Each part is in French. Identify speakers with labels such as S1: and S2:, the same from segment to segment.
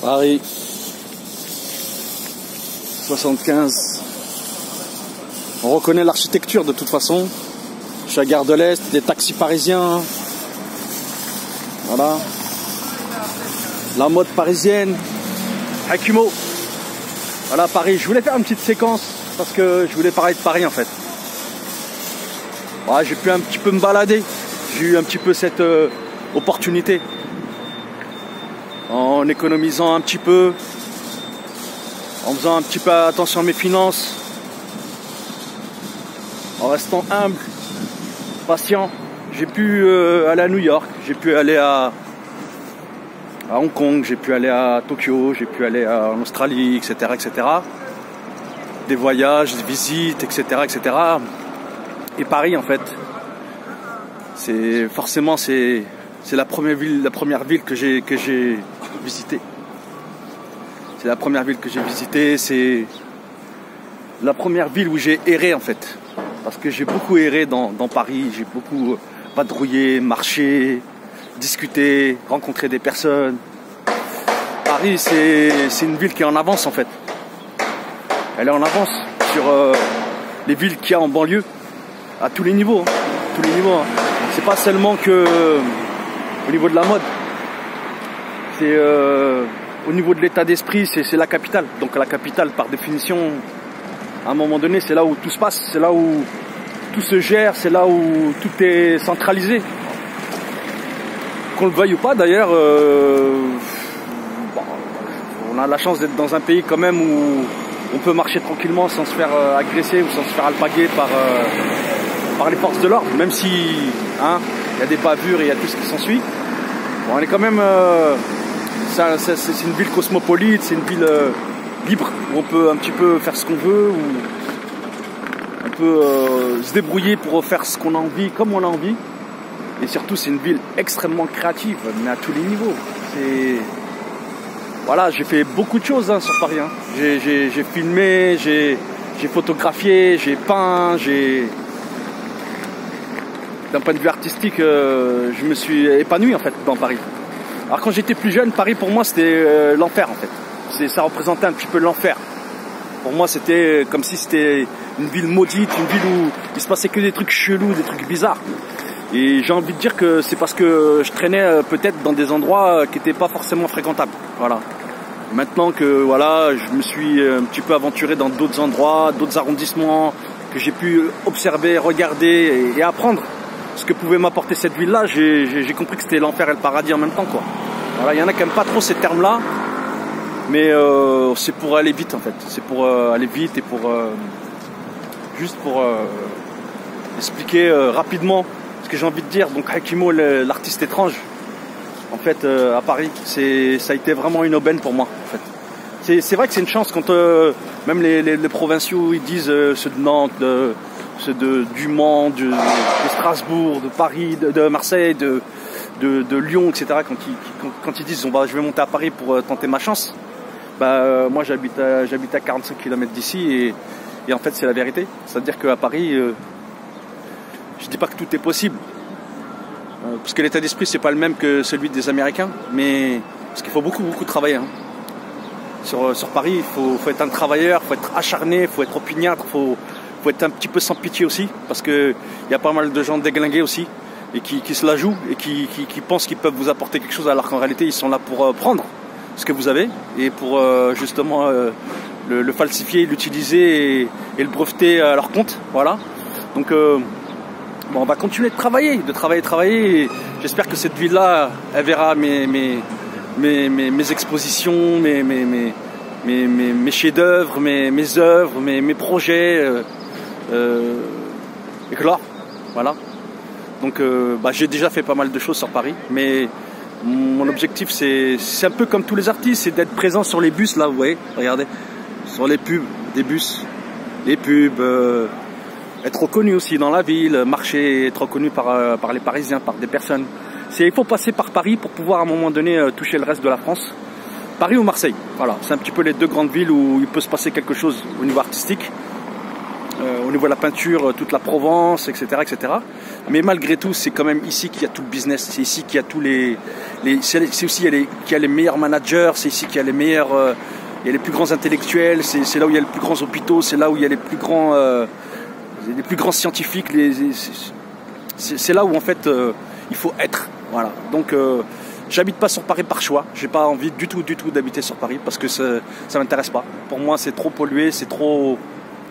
S1: Paris 75. On reconnaît l'architecture de toute façon. Je suis à Gare de l'Est, des taxis parisiens. Voilà. La mode parisienne. Hakimo. Voilà Paris. Je voulais faire une petite séquence parce que je voulais parler de Paris en fait. Ouais, j'ai pu un petit peu me balader. J'ai eu un petit peu cette opportunité. En économisant un petit peu, en faisant un petit peu attention à mes finances, en restant humble, patient. J'ai pu aller à New York, j'ai pu aller à Hong Kong, j'ai pu aller à Tokyo, j'ai pu aller en Australie, etc., etc. Des voyages, des visites, etc., etc. Et Paris, en fait, c'est la première ville que j'ai visitée. C'est la première ville que j'ai visitée, c'est la première ville où j'ai erré en fait. Parce que j'ai beaucoup erré dans Paris, j'ai beaucoup vadrouillé, marché, discuté, rencontré des personnes. Paris, c'est une ville qui est en avance en fait. Elle est en avance sur les villes qu'il y a en banlieue, à tous les niveaux. Hein. Tous les niveaux. Hein. C'est pas seulement que au niveau de la mode. C'est au niveau de l'état d'esprit, c'est la capitale. Donc la capitale, par définition, à un moment donné, c'est là où tout se passe, c'est là où tout se gère, c'est là où tout est centralisé. Qu'on le veuille ou pas, d'ailleurs, on a la chance d'être dans un pays quand même où on peut marcher tranquillement sans se faire agresser ou sans se faire alpaguer par les forces de l'ordre, même si y a des bavures et il y a tout ce qui s'ensuit. Bon, on est quand même... c'est une ville cosmopolite, c'est une ville libre, où on peut un petit peu faire ce qu'on veut, où on peut se débrouiller pour faire ce qu'on a envie, comme on a envie. Et surtout, c'est une ville extrêmement créative, mais à tous les niveaux. Voilà, j'ai fait beaucoup de choses sur Paris. Hein. J'ai filmé, j'ai photographié, j'ai peint, d'un point de vue artistique, je me suis épanoui en fait dans Paris. Alors quand j'étais plus jeune, Paris pour moi c'était l'enfer en fait. Ça représentait un petit peu l'enfer. Pour moi c'était comme si c'était une ville maudite, une ville où il se passait que des trucs chelous, des trucs bizarres. Et j'ai envie de dire que c'est parce que je traînais peut-être dans des endroits qui n'étaient pas forcément fréquentables. Voilà. Maintenant que voilà, je me suis un petit peu aventuré dans d'autres endroits, d'autres arrondissements, que j'ai pu observer, regarder et apprendre ce que pouvait m'apporter cette ville-là, j'ai compris que c'était l'enfer et le paradis en même temps, quoi. Voilà, il y en a qui n'aiment pas trop ces termes-là, mais c'est pour aller vite en fait. C'est pour aller vite et pour juste pour expliquer rapidement ce que j'ai envie de dire. Donc Hakimo, l'artiste étrange, en fait, à Paris, ça a été vraiment une aubaine pour moi, en fait. C'est vrai que c'est une chance quand même les provinciaux ils disent ceux de Nantes, ceux du Mans, de Strasbourg, de Paris, de Marseille, de Lyon, etc. Quand ils disent je vais monter à Paris pour tenter ma chance, moi j'habite à 45 km d'ici et en fait c'est la vérité. C'est-à-dire qu'à Paris, je dis pas que tout est possible, parce que l'état d'esprit c'est pas le même que celui des Américains, mais parce qu'il faut beaucoup travailler. Hein. Sur Paris, il faut être un travailleur, il faut être acharné, il faut être opiniâtre, faut être un petit peu sans pitié aussi, parce qu'il y a pas mal de gens déglingués aussi, et qui se la jouent, et qui pensent qu'ils peuvent vous apporter quelque chose, alors qu'en réalité ils sont là pour prendre ce que vous avez, et pour justement le falsifier, l'utiliser et le breveter à leur compte. Voilà. Donc on va continuer de travailler, et j'espère que cette ville-là, elle verra mes expositions, mes chefs-d'œuvre, mes œuvres, mes projets éclore. Voilà. Donc j'ai déjà fait pas mal de choses sur Paris, mais mon objectif c'est un peu comme tous les artistes, c'est d'être présent sur les bus là, vous voyez, regardez, sur les pubs des bus, les pubs, être reconnu aussi dans la ville, marcher, être reconnu par les Parisiens, par des personnes. Il faut passer par Paris pour pouvoir à un moment donné toucher le reste de la France. Paris ou Marseille, voilà, c'est un petit peu les deux grandes villes où il peut se passer quelque chose au niveau artistique, au niveau de la peinture, toute la Provence, etc., etc. Mais malgré tout, c'est quand même ici qu'il y a tout le business. C'est ici qu'il y a tous c'est aussi qu'il y a les meilleurs managers. C'est ici qu'il y a les meilleurs, il y a les plus grands intellectuels. C'est là où il y a les plus grands hôpitaux. C'est là où il y a les plus grands scientifiques. C'est là où en fait il faut être. Voilà. Donc j'habite pas sur Paris par choix. J'ai pas envie du tout d'habiter sur Paris parce que ça m'intéresse pas. Pour moi, c'est trop pollué, c'est trop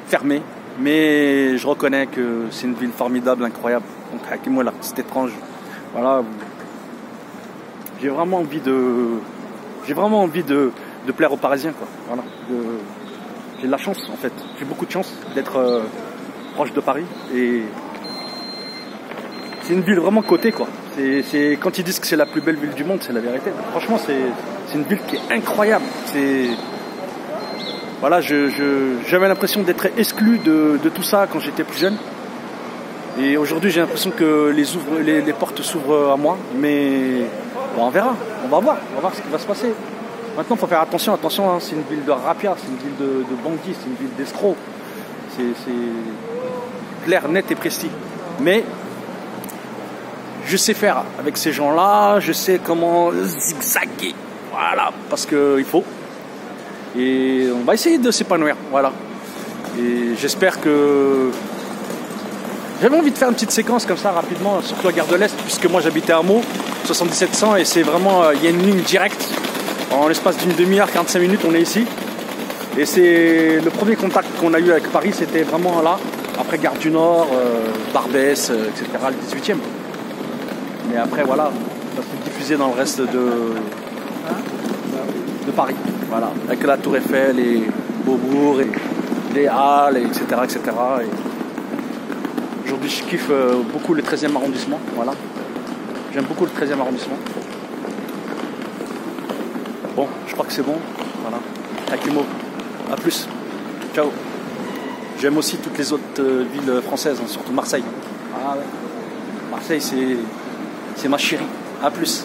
S1: fermé. Mais je reconnais que c'est une ville formidable, incroyable. Donc Hakimo, l'artiste étrange. Voilà. J'ai vraiment envie de plaire aux Parisiens, quoi. Voilà. J'ai de la chance, en fait. J'ai beaucoup de chance d'être proche de Paris. Et c'est une ville vraiment cotée, quoi. Quand ils disent que c'est la plus belle ville du monde, c'est la vérité. Franchement, c'est une ville qui est incroyable. Voilà, j'avais l'impression d'être exclu de tout ça quand j'étais plus jeune. Et aujourd'hui, j'ai l'impression que les portes s'ouvrent à moi. Mais bon, on verra, on va voir ce qui va se passer. Maintenant, il faut faire attention, hein, c'est une ville de rapias, c'est une ville de bandits, c'est une ville d'escrocs. C'est clair, net et précis. Mais je sais faire avec ces gens-là, je sais comment zigzaguer. Voilà, parce qu'il faut. Et on va essayer de s'épanouir, voilà. Et j'espère que... J'avais envie de faire une petite séquence comme ça rapidement, surtout à Gare de l'Est, puisque moi j'habitais à Meaux, 7700, et c'est vraiment... Il y a une ligne directe. En l'espace d'une demi-heure, 45 minutes, on est ici. Et c'est le premier contact qu'on a eu avec Paris, c'était vraiment là. Après Gare du Nord, Barbès, etc., le 18e. Mais après, voilà, ça s'est diffusé dans le reste de Paris. Voilà, avec la Tour Eiffel et Beaubourg et les Halles, etc. etc. Et aujourd'hui, je kiffe beaucoup le 13e arrondissement. Voilà. J'aime beaucoup le 13e arrondissement. Bon, je crois que c'est bon. Voilà. Hakimo, à plus. Ciao. J'aime aussi toutes les autres villes françaises, hein, surtout Marseille. Ah ouais. Marseille, c'est ma chérie. À plus.